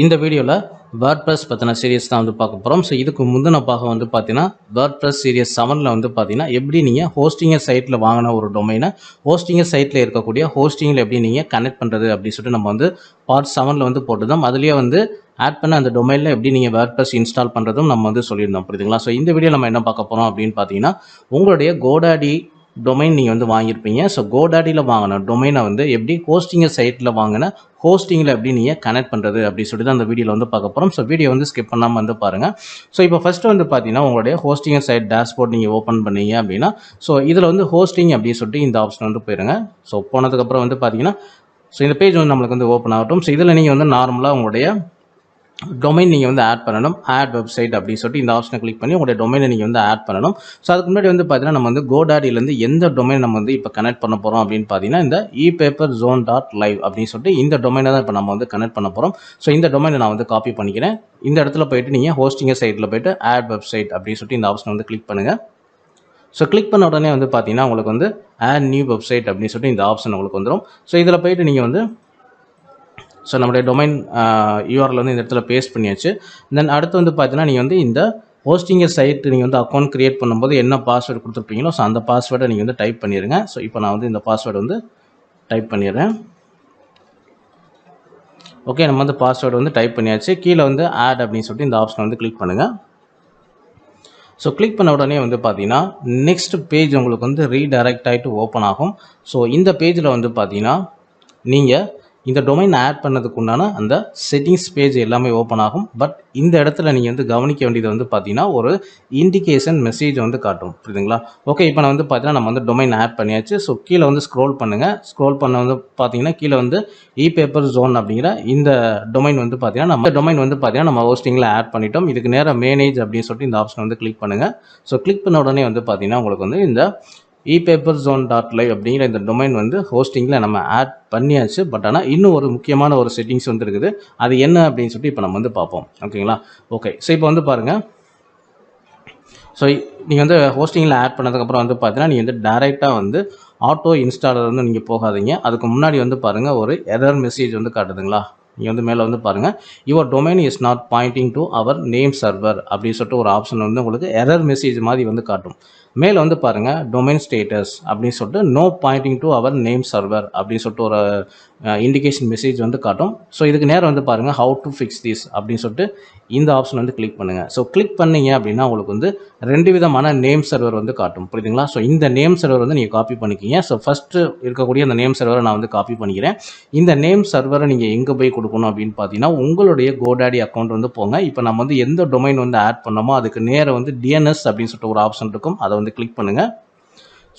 இந்த வீடியோவில் Wordpress பற்றின சீரியஸ் தான் வந்து பார்க்க போகிறோம். ஸோ இதுக்கு முந்தின பாகம் வந்து பார்த்தீங்கன்னா Wordpress சீரியஸ் 7ல் வந்து பார்த்தீங்கன்னா எப்படி நீங்கள் ஹோஸ்டிங்கர் சைட்டில் வாங்கின ஒரு டொமைனை ஹோஸ்டிங்கர் சைட்டில் இருக்கக்கூடிய ஹோஸ்டிங்கில் எப்படி நீங்கள் கனெக்ட் பண்ணுறது அப்படின்னு சொல்லிட்டு நம்ம வந்து பார்ட் 7ல் வந்து போட்டுருந்தோம். அதுலேயே வந்து ஆட் பண்ண அந்த டொமைனில் எப்படி நீங்கள் Wordpress இன்ஸ்டால் பண்ணுறதும் நம்ம வந்து சொல்லியிருந்தோம், புரியுதுங்களா? ஸோ இந்த வீடியோ நம்ம என்ன பார்க்க போகிறோம் அப்படின்னு பார்த்தீங்கன்னா உங்களுடைய Godaddy டொமைன் நீங்கள் வந்து வாங்கியிருப்பீங்க. ஸோ Godaddyயில் வாங்கின டொமைனை வந்து எப்படி ஹோஸ்டிங்கர் சைட்டில் வாங்கின ஹோஸ்டிங்கில் எப்படி நீங்கள் கனெக்ட் பண்ணுறது அப்படின்னு சொல்லிட்டு தான் அந்த வீடியோவில் வந்து பார்க்க போகிறோம். ஸோ வீடியோ வந்து ஸ்கிப் பண்ணாமல் வந்து பாருங்கள். ஸோ இப்போ ஃபஸ்ட்டு வந்து பார்த்தீங்கன்னா உங்களுடைய ஹோஸ்டிங்கர் சைட் டேஷ்போர்ட் நீங்கள் ஓப்பன் பண்ணீங்க அப்படின்னா ஸோ இதில் வந்து ஹோஸ்டிங் அப்படின்னு சொல்லிட்டு இந்த ஆப்ஷன் வந்து போயிருங்க. ஸோ போனதுக்கப்புறம் வந்து பார்த்தீங்கன்னா ஸோ இந்த பேஜ் வந்து நம்மளுக்கு வந்து ஓப்பன் ஆகட்டும். ஸோ இதில் நீங்கள் வந்து நார்மலாக உங்களுடைய டொமைன் நீங்கள் வந்து ஆட் பண்ணணும். ஆட் வெப்சைட் அப்படின்னு சொல்லிட்டு இந்த ஆப்ஷனை கிளிக் பண்ணி உங்களுடைய டொமைனை நீங்கள் வந்து ஆட் பண்ணணும். ஸோ அதுக்கு முன்னாடி வந்து பார்த்தீங்கன்னா நம்ம வந்து Godaddyலேருந்து எந்த டொமைன் நம்ம வந்து இப்போ கனெக்ட் பண்ண போகிறோம் அப்படின்னு பார்த்தீங்கன்னா இந்த epaperzone.live அப்படின்னு சொல்லிட்டு இந்த டொமைனை தான் இப்போ நம்ம வந்து கனெக்ட் பண்ண போகிறோம். ஸோ இந்த டொமைனை நான் வந்து காப்பி பண்ணிக்கிறேன். இந்த இடத்துல போயிட்டு நீங்கள் ஹோஸ்டிங்கர் சைட்டில் போயிட்டு ஆட் வெப்சைட் அப்படின்னு சொல்லிட்டு இந்த ஆப்ஷனை வந்து கிளிக் பண்ணுங்கள். ஸோ கிளிக் பண்ண உடனே வந்து பார்த்தீங்கன்னா உங்களுக்கு வந்து ஆட் நியூ வெப்சைட் அப்படின்னு சொல்லிட்டு இந்த ஆப்ஷன் உங்களுக்கு வந்துடும். ஸோ இதில் போயிட்டு நீங்கள் வந்து ஸோ நம்மளுடைய டொமைன் யூஆர்எல் வந்து இந்த இடத்துல பேஸ்ட் பண்ணியாச்சு. தென் அடுத்து வந்து பார்த்தீங்கன்னா நீங்கள் வந்து இந்த ஹோஸ்டிங்கர் சைட்டு நீங்கள் வந்து அக்கௌண்ட் க்ரியேட் பண்ணும்போது என்ன பாஸ்வேர்டு கொடுத்துருப்பீங்களோ ஸோ அந்த பாஸ்வேர்டை நீங்கள் வந்து டைப் பண்ணிடுங்க. ஸோ இப்போ நான் வந்து இந்த பாஸ்வேர்டு வந்து டைப் பண்ணிடுறேன். ஓகே, நம்ம வந்து பாஸ்வேர்டு வந்து டைப் பண்ணியாச்சு. கீழே வந்து ஆட் அப்படின்னு சொல்லிட்டு இந்த ஆப்ஷனை வந்து கிளிக் பண்ணுங்கள். ஸோ கிளிக் பண்ண உடனே வந்து பார்த்தீங்கன்னா நெக்ஸ்ட் பேஜ் உங்களுக்கு வந்து ரீடைரக்ட் ஆகிட்டு ஓப்பன் ஆகும். ஸோ இந்த பேஜில் வந்து பார்த்தீங்கன்னா நீங்கள் இந்த டொமைன் ஆட் பண்ணதுக்கு உண்டான அந்த செட்டிங்ஸ் பேஜ் எல்லாமே ஓப்பன் ஆகும். பட் இந்த இடத்துல நீங்கள் வந்து கவனிக்க வேண்டியது வந்து பார்த்தீங்கன்னா ஒரு இண்டிகேஷன் மெசேஜ் வந்து காட்டும், புரியுதுங்களா? ஓகே, இப்போ நான் வந்து பார்த்தீங்கன்னா நம்ம வந்து டொமைன் ஆட் பண்ணியாச்சு. ஸோ கீழே வந்து ஸ்க்ரோல் பண்ணுங்கள். ஸ்க்ரோல் பண்ண வந்து பார்த்தீங்கன்னா கீழே வந்து epaperzone அப்படிங்கிற இந்த டொமைன் வந்து பார்த்தீங்கன்னா நம்ம ஹோஸ்டிங்கில் ஆட் பண்ணிட்டோம். இதுக்கு நேராக மேனேஜ் அப்படின்னு சொல்லிட்டு இந்த ஆப்ஷன் வந்து கிளிக் பண்ணுங்கள். ஸோ கிளிக் பண்ண உடனே வந்து பார்த்தீங்கன்னா உங்களுக்கு வந்து இந்த epaperzone.live அப்படிங்கிற இந்த டொமைன் வந்து ஹோஸ்டிங்கில் நம்ம ஆட் பண்ணியாச்சு. பட் ஆனால் இன்னும் ஒரு முக்கியமான ஒரு செட்டிங்ஸ் வந்து இருக்குது. அது என்ன அப்படின்னு சொல்லிட்டு இப்போ நம்ம வந்து பார்ப்போம், ஓகேங்களா? ஓகே, ஸோ இப்போ வந்து பாருங்கள். ஸோ நீங்கள் வந்து ஹோஸ்டிங்கில் ஆட் பண்ணதுக்கப்புறம் வந்து பார்த்தீங்கன்னா நீங்கள் வந்து டைரெக்டாக வந்து ஆட்டோ இன்ஸ்டாலர் வந்து நீங்கள் போகாதீங்க. அதுக்கு முன்னாடி வந்து பாருங்கள் ஒரு எரர் மெசேஜ் வந்து காட்டுதுங்களா? நீங்கள் வந்து மேலே வந்து பாருங்கள் your domain is not pointing to our name server அப்படின்னு சொல்லிட்டு ஒரு ஆப்ஷன் வந்து உங்களுக்கு எரர் மெசேஜ் மாதிரி வந்து காட்டும். மேலே வந்து பாருங்கள் டொமைன் ஸ்டேட்டஸ் அப்படின்னு சொல்லிட்டு no pointing to our name server அப்படின்னு சொல்லிட்டு ஒரு இண்டிகேஷன் மெசேஜ் வந்து காட்டும். ஸோ இதுக்கு நேரம் வந்து பாருங்கள் ஹவு டு ஃபிக்ஸ் திஸ் அப்படின்னு சொல்லிட்டு இந்த ஆப்ஷன் வந்து கிளிக் பண்ணுங்கள். ஸோ கிளிக் பண்ணிங்க அப்படின்னா உங்களுக்கு வந்து 2 விதமான நேம் சர்வர் வந்து காட்டும், புரியுதுங்களா? ஸோ இந்த நேம் சர்வர் வந்து நீங்கள் காப்பி பண்ணிக்கிங்க. ஸோ ஃபஸ்ட்டு இருக்கக்கூடிய அந்த நேம் சர்வரை நான் வந்து காப்பி பண்ணிக்கிறேன். இந்த நேம் சர்வரை நீங்கள் எங்கே போய் கொடுக்கணும் அப்படின்னு பார்த்தீங்கன்னா உங்களுடைய Godaddy அக்கௌண்ட் வந்து போங்க. இப்போ நம்ம வந்து எந்த டொமைன் வந்து ஆட் பண்ணோமோ அதுக்கு நேரம் வந்து டிஎன்எஸ் அப்படின்னு சொல்லிட்டு ஒரு ஆப்ஷன் இருக்கும். அதை வந்து கிளிக் பண்ணுங்கள்.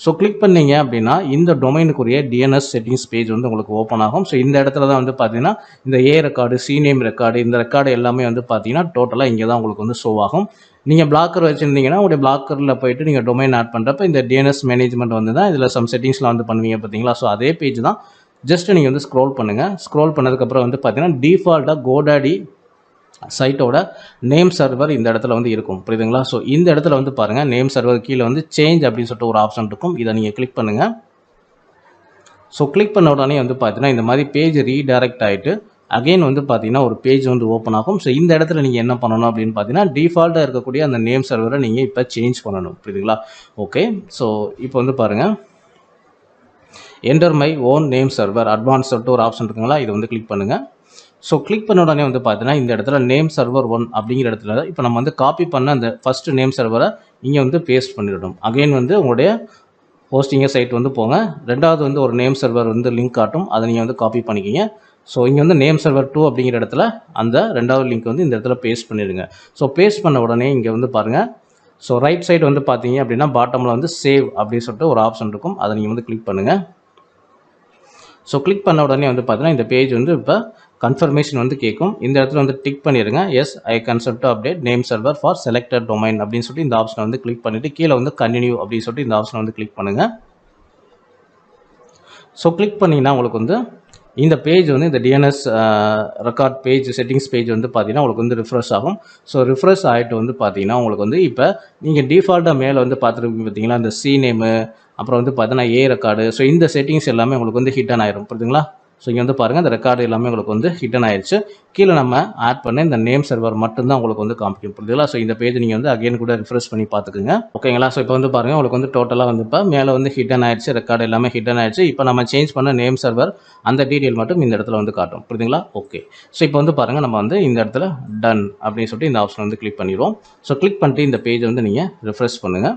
ஸோ கிளிக் பண்ணிங்க அப்படின்னா இந்த டொமைனுக்குரிய டிஎன்எஸ் செட்டிங்ஸ் பேஜ் வந்து உங்களுக்கு ஓப்பன் ஆகும். ஸோ இந்த இடத்துல தான் வந்து பார்த்தீங்கன்னா இந்த ஏ ரெக்கார்டு, சி நேம் ரெக்கார்டு, இந்த ரெக்கார்டு எல்லாமே வந்து பார்த்தீங்கன்னா டோட்டலாக இங்கே தான் உங்களுக்கு வந்து ஷோ ஆகும். நீங்கள் பிளாக்கர் வச்சுருந்தீங்கன்னா உங்களுடைய பிளாக்கரில் போயிட்டு நீங்கள் டொமைன் ஆட் பண்ணுறப்ப இந்த டிஎன்எஸ் மேனேஜ்மெண்ட் வந்து தான் இதில் சம் செட்டிங்ஸ்லாம் வந்து பண்ணுவீங்க, பார்த்தீங்களா? ஸோ அதே பேஜ் தான். ஜஸ்ட் நீங்கள் வந்து ஸ்க்ரோல் பண்ணுங்கள். ஸ்க்ரோல் பண்ணதுக்கப்புறம் வந்து பார்த்தீங்கன்னா டிஃபால்ட்டாக Godaddy சைட்டோட நேம் சர்வர் இந்த இடத்துல வந்து இருக்கும், புரியுதுங்களா? ஸோ இந்த இடத்துல வந்து பாருங்கள் நேம் சர்வர் கீழே வந்து சேஞ்ச் அப்படின்னு சொல்லிட்டு ஒரு ஆப்ஷன் இருக்கும். இதை நீங்கள் கிளிக் பண்ணுங்கள். ஸோ கிளிக் பண்ண உடனே வந்து பார்த்தீங்கன்னா இந்த மாதிரி பேஜ் ரீடைரக்ட் ஆகிட்டு அகெயின் வந்து பார்த்தீங்கன்னா ஒரு பேஜ் வந்து ஓப்பன் ஆகும். ஸோ இந்த இடத்துல நீங்கள் என்ன பண்ணணும் அப்படின்னு பார்த்தீங்கன்னா டிஃபால்ட்டாக இருக்கக்கூடிய அந்த நேம் சர்வரை நீங்கள் இப்போ சேஞ்ச் பண்ணணும், புரியுதுங்களா? ஓகே, ஸோ இப்போ வந்து பாருங்கள் enter my own name server advance சொல்லிட்டு ஒரு ஆப்ஷன் இருக்குங்களா? இதை வந்து கிளிக் பண்ணுங்கள். ஸோ கிளிக் பண்ண உடனே வந்து பார்த்தீங்கன்னா இந்த இடத்துல நேம் சர்வர் 1 அப்படிங்கிற இடத்துல இப்போ நம்ம வந்து காப்பி பண்ண அந்த ஃபஸ்ட்டு நேம் சர்வரை இங்கே வந்து பேஸ்ட் பண்ணிடணும். அகெயின் வந்து உங்களுடைய ஹோஸ்டிங்கர் சைட் வந்து போங்க. ரெண்டாவது வந்து ஒரு நேம் சர்வர் வந்து லிங்க் காட்டும், அதை நீங்கள் வந்து காப்பி பண்ணிக்கிங்க. ஸோ இங்கே வந்து நேம் சர்வர் 2 அப்படிங்கிற இடத்துல அந்த ரெண்டாவது லிங்க் வந்து இந்த இடத்துல பேஸ்ட் பண்ணிடுங்க. ஸோ பேஸ்ட் பண்ண உடனே இங்கே வந்து பாருங்கள். ஸோ ரைட் சைடு வந்து பார்த்தீங்க அப்படின்னா பாட்டமில் வந்து சேவ் அப்படின்னு சொல்லிட்டு ஒரு ஆப்ஷன் இருக்கும். அதை நீங்கள் வந்து கிளிக் பண்ணுங்கள். ஸோ கிளிக் பண்ண உடனே வந்து பார்த்தீங்கன்னா இந்த பேஜ் வந்து இப்போ கன்ஃபர்மேஷன் வந்து கேட்கும். இந்த இடத்துல வந்து டிக் பண்ணிடுங்க. Yes I consent to update name server for selected domain அப்படின்னு சொல்லிட்டு இந்த ஆப்ஷனை வந்து கிளிக் பண்ணிவிட்டு கீழே வந்து கண்டினியூ அப்படின்னு சொல்லிட்டு இந்த ஆப்ஷனை வந்து கிளிக் பண்ணுங்கள். ஸோ கிளிக் பண்ணிங்கன்னா உங்களுக்கு வந்து இந்த பேஜ் வந்து இந்த DNS record page settings page வந்து பார்த்தீங்கன்னா உங்களுக்கு வந்து ரிஃப்ரெஷ் ஆகும். ஸோ ரிஃப்ரெஷ் ஆகிட்டு வந்து பார்த்தீங்கன்னா உங்களுக்கு வந்து இப்போ நீங்கள் டிஃபால்ட்டாக மேலே வந்து பார்த்துருப்பீங்க பார்த்தீங்களா, இந்த சி நேமு அப்புறம் வந்து பார்த்தீங்கன்னா ஏ ரெக்கார்டு. ஸோ இந்த செட்டிங்ஸ் எல்லாமே உங்களுக்கு வந்து ஹிட்டன் ஆயிரும், புரியுதுங்களா? ஸோ இங்கே வந்து பாருங்கள் இந்த ரெக்கார்டு எல்லாமே உங்களுக்கு வந்து ஹிட்டன் ஆயிடுச்சு. கீழே நம்ம ஆட் பண்ண இந்த நேம் சர்வர் மட்டும்தான் உங்களுக்கு வந்து காமிக்கும். புரியுதுங்களா? ஸோ இந்த பேஜ் நீங்கள் வந்து அகைன் கூட ரிஃப்ரெஷ் பண்ணி பார்த்துக்குங்க. ஓகேங்களா? ஸோ இப்போ வந்து பாருங்கள் உங்களுக்கு வந்து டோட்டலாக வந்து இப்போ மேலே வந்து ஹிட்டன் ஆயிடுச்சு, ரெக்கார்டு எல்லாமே ஹிட்டன் ஆயிடுச்சு. இப்போ நம்ம சேஞ்ச் பண்ண நேம் சர்வர் அந்த டீட்டெயில் மட்டும் இந்த இடத்துல வந்து காட்டும். புரியுதுங்களா? ஓகே. ஸோ இப்போ வந்து பாருங்கள் நம்ம வந்து இந்த இடத்துல டன் அப்படின்னு சொல்லிட்டு இந்த ஆப்ஷன் வந்து கிளிக் பண்ணிடுவோம். ஸோ கிளிக் பண்ணிட்டு இந்த பேஜ் வந்து நீங்கள் ரிஃப்ரெஷ் பண்ணுங்கள்.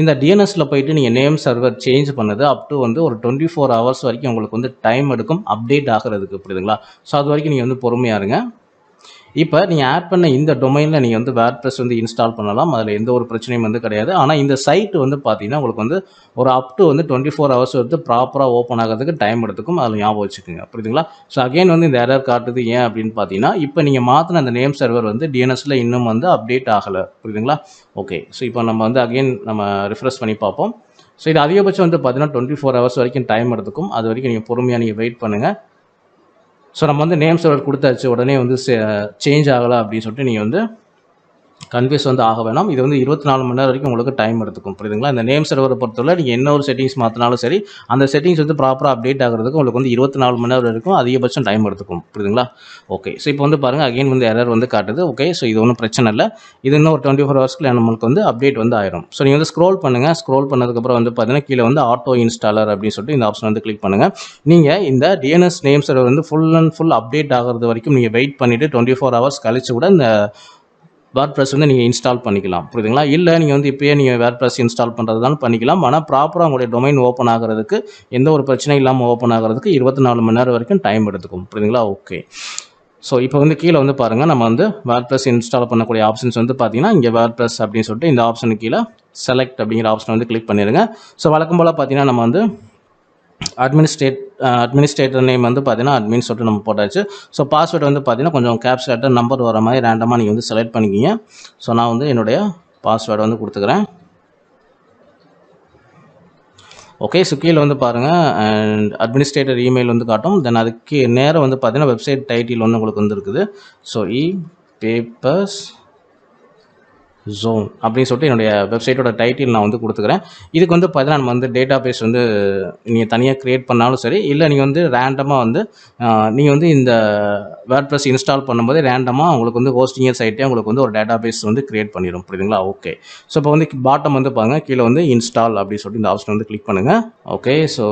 இந்த டிஎன்எஸ்ல போயிட்டு நீங்கள் நேம் சர்வர் சேஞ்ச் பண்ணது அப் டு வந்து ஒரு 24 ஹவர்ஸ் வரைக்கும் உங்களுக்கு வந்து டைம் எடுக்கும் அப்டேட் ஆகிறதுக்கு. புரியுதுங்களா? ஸோ அது வரைக்கும் நீங்கள் வந்து பொறுமையாக இருங்க. இப்போ நீங்கள் ஆட் பண்ண இந்த டொமைனில் நீங்கள் வந்து வேர்ட்ப்ரெஸ் வந்து இன்ஸ்டால் பண்ணலாம். அதில் எந்த ஒரு பிரச்சனையும் வந்து கிடையாது. ஆனால் இந்த சைட் வந்து பார்த்தீங்கன்னா உங்களுக்கு வந்து ஒரு அப் டு வந்து 24 ஹவர்ஸ் வந்து ப்ராப்பராக ஓப்பன் ஆகிறதுக்கு டைம் எடுத்துக்கும். அதில் ஞாபகம் வச்சுக்கோங்க. புரியுதுங்களா? ஸோ அகைன் வந்து இந்த எரர் காட்டுது. ஏன் அப்படின்னு பார்த்தீங்கன்னா இப்போ நீங்கள் மாற்றின அந்த நேம் சர்வர் வந்து டிஎன்எஸில் இன்னும் வந்து அப்டேட் ஆகலை. புரியுதுங்களா? ஓகே. ஸோ இப்போ நம்ம வந்து அகைன் நம்ம ரிஃப்ரெஷ் பண்ணி பார்ப்போம். ஸோ இது அதிகபட்சம் வந்து பார்த்தீங்கன்னா 24 ஹவர்ஸ் வரைக்கும் டைம் எடுத்துக்கும். அது வரைக்கும் நீங்கள் பொறுமையாக நீங்கள் வெயிட் பண்ணுங்கள். ஸோ நம்ம வந்து நேம் சர்வர் கொடுத்தாச்சு, உடனே வந்து சேஞ்ச் ஆகலை அப்படின்னு சொல்லிட்டு நீங்கள் வந்து கன்ஃபியூஸ் வந்து ஆக வேணாம். இது வந்து 24 மணி நேரம் வரைக்கும் உங்களுக்கு டைம் எடுத்துக்கும். புரியுதுங்களா? இந்த நேம் சர்வரை பொறுத்தவரை நீங்கள் என்ன ஒரு செட்டிங்ஸ் மாற்றினாலும் சரி, அந்த செட்டிங்ஸ் வந்து ப்ராப்பராக அப்டேட் ஆகிறதுக்கு உங்களுக்கு வந்து 24 மணி நேரம் வரைக்கும் அதிகபட்சம் டைம் எடுத்துக்கும். புரியுதுங்களா? ஓகே. ஸோ இப்போ வந்து பாருங்கள் அகைன் வந்து எரர் வந்து காட்டுது. ஓகே. ஸோ இது ஒன்றும் பிரச்சனை இல்லை. இது இன்னும் ஒரு 24 ஹவர்ஸ்க்கு நம்மளுக்கு வந்து அப்டேட் வந்து ஆயிரும். ஸோ நீங்கள் வந்து ஸ்க்ரோல் பண்ணுங்கள். ஸ்க்ரோல் பண்ணதுக்கப்புறம் வந்து பார்த்தீங்கன்னா கீழே வந்து ஆட்டோ இன்ஸ்டாலர் அப்படின்னு சொல்லிட்டு இந்த ஆப்ஷன் வந்து கிளிக் பண்ணுங்கள். நீங்கள் இந்த டிஎன்எஸ் நேம் சர்வர் வந்து ஃபுல் அண்ட் ஃபுல் அப்டேட் ஆகிறது வரைக்கும் நீங்கள் வெயிட் பண்ணிவிட்டு 24 ஹவர்ஸ் கழிச்சு கூட இந்த வேர்ட்ப்ரெஸ் வந்து நீங்கள் இன்ஸ்டால் பண்ணிக்கலாம். புரியுதுங்களா? இல்லை நீங்கள் வந்து இப்போயே நீங்கள் வேர்ட்ப்ரெஸ் இன்ஸ்டால் பண்ணுறதுனாலும் பண்ணிக்கலாம். ஆனால் ப்ராப்பராக உங்களுடைய டொமைன் ஓப்பன் ஆகிறதுக்கு எந்த ஒரு பிரச்சனையும் இல்லாமல் ஓப்பன் ஆகிறதுக்கு 24 மணி நேரம் வரைக்கும் டைம் எடுத்துக்கும். புரியுதுங்களா? ஓகே. ஸோ இப்போ வந்து கீழே வந்து பாருங்கள் நம்ம வந்து வேர்ட்ப்ரெஸ் இன்ஸ்டால் பண்ணக்கூடிய ஆப்ஷன்ஸ் வந்து பார்த்தீங்கன்னா இங்கே வேர்ட்ப்ரெஸ் அப்படின்னு சொல்லிட்டு இந்த ஆப்ஷனுக்கு கீழே செலக்ட் அப்படிங்கிற ஆப்ஷன் வந்து கிளிக் பண்ணிடுங்க. ஸோ வழக்கம் போல் பார்த்தீங்கன்னா நம்ம வந்து அட்மினிஸ்ட்ரேட்டர் நேம் வந்து பார்த்தீங்கன்னா அட்மின் சொல்லிட்டு நம்ம போட்டாச்சு. ஸோ பாஸ்வேர்டு வந்து பார்த்தீங்கன்னா கொஞ்சம் கேப்ஸ் லெட்டர் நம்பர் வர மாதிரி ரேண்டமாக நீங்கள் வந்து செலக்ட் பண்ணிக்கிங்க. ஸோ நான் வந்து என்னுடைய பாஸ்வேர்டு வந்து கொடுத்துக்கிறேன். ஓகே. ஸோ கீழே வந்து பாருங்கள் அண்ட் அட்மினிஸ்ட்ரேட்டர் இமெயில் வந்து காட்டும். தென் அதுக்கு நேரம் வந்து பார்த்தீங்கன்னா வெப்சைட் டைட்டில் வந்து உங்களுக்கு வந்து இருக்குது. ஸோ பேப்பர்ஸ் ஜோன் அப்படின்னு சொல்லிட்டு என்னுடைய வெப்சைட்டோட டைட்டில் நான் வந்து கொடுத்துக்கிறேன். இதுக்கு வந்து பார்த்தீங்கன்னா நம்ம வந்து டேட்டா பேஸ் வந்து நீங்கள் தனியாக க்ரியேட் பண்ணாலும் சரி, இல்லை நீங்கள் வந்து ரேண்டமாக வந்து நீங்கள் வந்து இந்த வேர்ட்ப்ரெஸ் இன்ஸ்டால் பண்ணும்போது ரேண்டமாக உங்களுக்கு வந்து ஹோஸ்டிங்கர் சைட்டே உங்களுக்கு வந்து ஒரு டேட்டா பேஸ் வந்து க்ரியேட் பண்ணிடும். புரியுதுங்களா? ஓகே. ஸோ இப்போ வந்து பாட்டம் வந்து பாருங்கள் கீழே வந்து இன்ஸ்டால் அப்படின்னு சொல்லிட்டு இந்த ஆப்ஷன் வந்து கிளிக் பண்ணுங்கள். ஓகே. ஸோ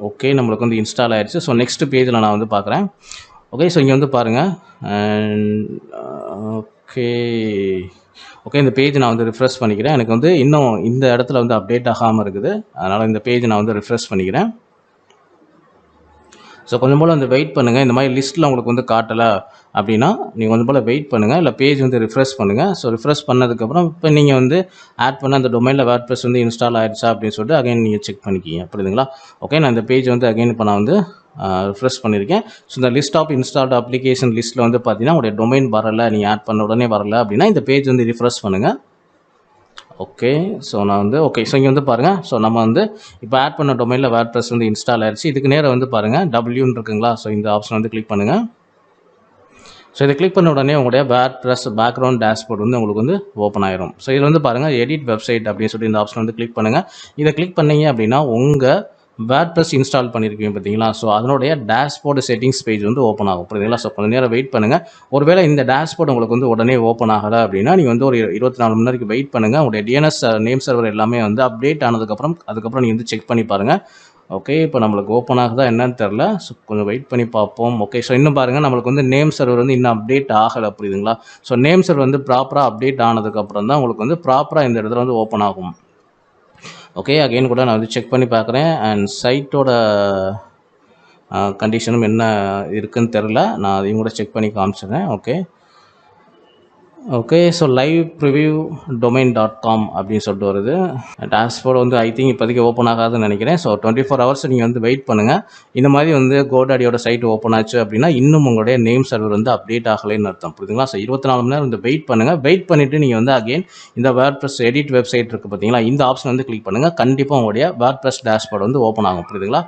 ஓகே நம்மளுக்கு வந்து இன்ஸ்டால் ஆயிடுச்சு. ஸோ நெக்ஸ்ட் பேஜில் நான் வந்து பார்க்குறேன். ஓகே. ஸோ இங்கே வந்து பாருங்கள் அண்ட் ஓகே இந்த பேஜ் நான் வந்து ரிஃப்ரெஷ் பண்ணிக்கிறேன். எனக்கு வந்து இன்னும் இந்த இடத்துல வந்து அப்டேட் ஆகாமல் இருக்குது. அதனால் இந்த பேஜ் நான் வந்து ரிஃப்ரெஷ் பண்ணிக்கிறேன். ஸோ கொஞ்சம் போல் வந்து வெயிட் பண்ணுங்கள். இந்த மாதிரி லிஸ்ட்டில் உங்களுக்கு வந்து காட்டலை அப்படின்னா நீங்கள் கொஞ்சம் போல் வெயிட் பண்ணுங்கள். இல்லை பேஜ் வந்து ரிஃப்ரெஷ் பண்ணுங்கள். ஸோ ரிஃப்ரெஷ் பண்ணதுக்கப்புறம் இப்போ நீங்கள் வந்து ஆட் பண்ண அந்த டொமைனில் வேர்ட்ப்ரெஸ் வந்து இன்ஸ்டால் ஆகிடுச்சா அப்படின்னு சொல்லிட்டு அகைன் நீங்கள் செக் பண்ணிக்கிங்க. புரியுதுங்களா? ஓகே. நான் இந்த பேஜ் வந்து அகைன் இப்போ நான் வந்து ரிஃப்ரெஷ் பண்ணியிருக்கேன். ஸோ இந்த லிஸ்ட் ஆஃப் இன்ஸ்டால்டு அப்ளிகேஷன் லிஸ்ட்டில் வந்து பார்த்தீங்கன்னா உங்களுடைய டொமைன் வரலை, நீங்கள் ஆட் பண்ண உடனே வரலை அப்படின்னா இந்த பேஜ் வந்து ரிஃப்ரெஷ் பண்ணுங்கள். ஓகே. ஸோ நான் வந்து ஓகே. ஸோ இங்கே வந்து பாருங்கள். ஸோ நம்ம வந்து இப்போ ஆட் பண்ண டொமைனில் வேர்ட்ப்ரெஸ் வந்து இன்ஸ்டால் ஆயிடுச்சு. இதுக்கு நேரம் வந்து பாருங்கள் டபிள்யூன்னு இருக்குங்களா? ஸோ இந்த ஆப்ஷன் வந்து கிளிக் பண்ணுங்கள். ஸோ இதை கிளிக் பண்ண உடனே உங்களுடைய வேர்ட்ப்ரெஸ் பேக்ரவுண்ட் டேஷ்போர்ட் வந்து உங்களுக்கு வந்து ஓப்பன் ஆயிரும். ஸோ இதில் வந்து பாருங்கள் எடிட் வெப்சைட் அப்படின்னு சொல்லி இந்த ஆப்ஷன் வந்து கிளிக் பண்ணுங்கள். இதை கிளிக் பண்ணீங்க அப்படின்னா உங்கள் வேர்ட்ப்ரெஸ் இன்ஸ்டால் பண்ணியிருக்கீங்க பார்த்தீங்களா? ஸோ அதனுடைய டேஷ்போர்டு செட்டிங்ஸ் பேஜ் வந்து ஓப்பன் ஆகும். புரியுதுங்களா? ஸோ கொஞ்சம் நேரம் வெயிட் பண்ணுங்கள். ஒருவேளை இந்த டேஷ்போர்டு உங்களுக்கு வந்து உடனே ஓப்பன் ஆகலை அப்படின்னா நீங்கள் வந்து ஒரு 24 மணி நேரம் வெயிட் பண்ணுங்கள். உங்களுடைய டிஎன்எஸ் நேம் சர்வர் எல்லாமே வந்து அப்டேட் ஆனதுக்கப்புறம் நீங்கள் வந்து செக் பண்ணி பாருங்கள். ஓகே. இப்போ நம்மளுக்கு ஓப்பன் ஆகுதா என்னன்னு தெரில. ஸோ கொஞ்சம் வெயிட் பண்ணி பார்ப்போம். ஓகே. ஸோ இன்னும் பாருங்கள் நம்மளுக்கு வந்து நேம் சர்வர் வந்து இன்னும் அப்டேட் ஆகலை. புரியுதுங்களா? ஸோ நேம் சர்வர் வந்து ப்ராப்பராக அப்டேட் ஆனதுக்கப்புறம் தான் உங்களுக்கு வந்து ப்ராப்பராக இந்த இடத்துல வந்து ஓப்பன் ஆகும். ஓகே. அகைன் கூட நான் வந்து செக் பண்ணி பார்க்குறேன். அண்ட் சைட்டோட கண்டிஷனும் என்ன இருக்குதுன்னு தெரில. நான் அதையும் கூட செக் பண்ணி காமிச்சிடுறேன். Okay. So live preview domain.com அப்படின்னு சொல்லிட்டு வருது. டேஷ்போர்டு வந்து ஐ திங்க் இப்போதைக்கு ஓப்பன் ஆகாதுன்னு நினைக்கிறேன். ஸோ 24 ஹவர்ஸ் நீங்கள் வந்து வெயிட் பண்ணுங்கள். இந்த மாதிரி வந்து கோடாடியோட சைட் ஓப்பன் ஆச்சு அப்படின்னா இன்னும் உங்களுடைய நேம் சர்வர் வந்து அப்டேட் ஆகலைன்னு அர்த்தம். புரியுதுங்களா? ஸோ 24 மணி நேரம் வந்து வெயிட் பண்ணுங்கள். வெயிட் பண்ணிவிட்டு நீங்கள் வந்து அகைன் இந்த வேர்ட்ப்ரெஸ் எடிட் வெப்சைட் இருக்குது பார்த்தீங்களா? இந்த ஆப்ஷன் வந்து கிளிக் பண்ணுங்கள். கண்டிப்பாக உங்களுடைய வேர்ட்ப்ரெஸ் டேஷ்போர்டு வந்து ஓப்பன் ஆகும். புரியுதுங்களா?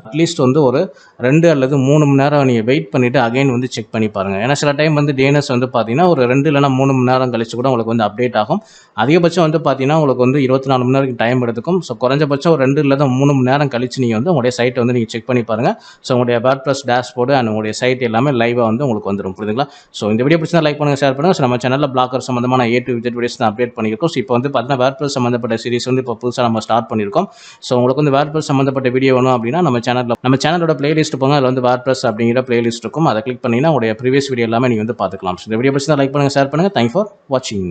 அட்லீஸ்ட் வந்து ஒரு 2 அல்லது 3 மணி நேரம் நீங்கள் வெயிட் பண்ணிவிட்டு அகைன் வந்து செக் பண்ணி பாருங்கள். ஏன்னா சில டைம் வந்து டிஎன்எஸ் வந்து பார்த்தீங்கன்னா ஒரு 2 இல்லைனா 3 மணி நேரம் கழிச்சு கூட உங்களுக்கு வந்து அப்டேட் ஆகும். அதிகபட்சம் வந்து பார்த்தீங்கன்னா உங்களுக்கு வந்து 24 மணி நேரம் டைம் எடுத்துக்கும். ஸோ குறைஞ்சபட்சம் ஒரு 2 இல்லைனா 3 மணி நேரம் கழிச்சு நீங்கள் வந்து உங்களுடைய சைட்டை வந்து நீங்கள் செக் பண்ணி பாருங்கள். ஸோ உங்களுடைய வேர்ட்பிரஸ் டேஷ்போர்டு அண்ட் உங்களுடைய சைட் எல்லாமே லைவாக வந்து உங்களுக்கு வந்துடும். புரியுதுங்களா? ஸோ இந்த வீடியோ பிடிச்சா லைக் பண்ணுங்கள், ஷேர் பண்ணுங்கள். ஸோ நம்ம சேனலில் பிளாக்கர் சம்மந்தமான A to Z வீடியோஸ் தான் அப்டேட் பண்ணியிருக்கோம். ஸோ இப்போ வந்து பார்த்தீங்கன்னா வேர்ட்பிரஸ் சம்மந்தப்பட்ட சீரிஸ் வந்து இப்போ புதுசாக நம்ம ஸ்டார்ட் பண்ணியிருக்கோம். ஸோ உங்களுக்கு வந்து வேர்ட்பிரஸ் சம்மந்தப்பட்ட வீடியோ வேணும் அப்படின்னா நம்ம சேனலோட பிளேலிஸ்ட் போங்க. அதில் வந்து வேர்ட்பிரஸ் அப்படிங்கிற பிளேலிஸ்ட் இருக்கும். அதை கிளிக் பண்ணிங்கன்னா உங்களுடைய ப்ரீவியஸ் வீடியோ எல்லாமே நீங்கள் வந்து பார்த்துக்கலாம். ஸோ இந்த வீடியோ பிடிச்சா லைக் பண்ணுங்கள், ஷேர் பண்ணுங்கள். தேங்க்ஸ் ஃபார் வாட்சிங்.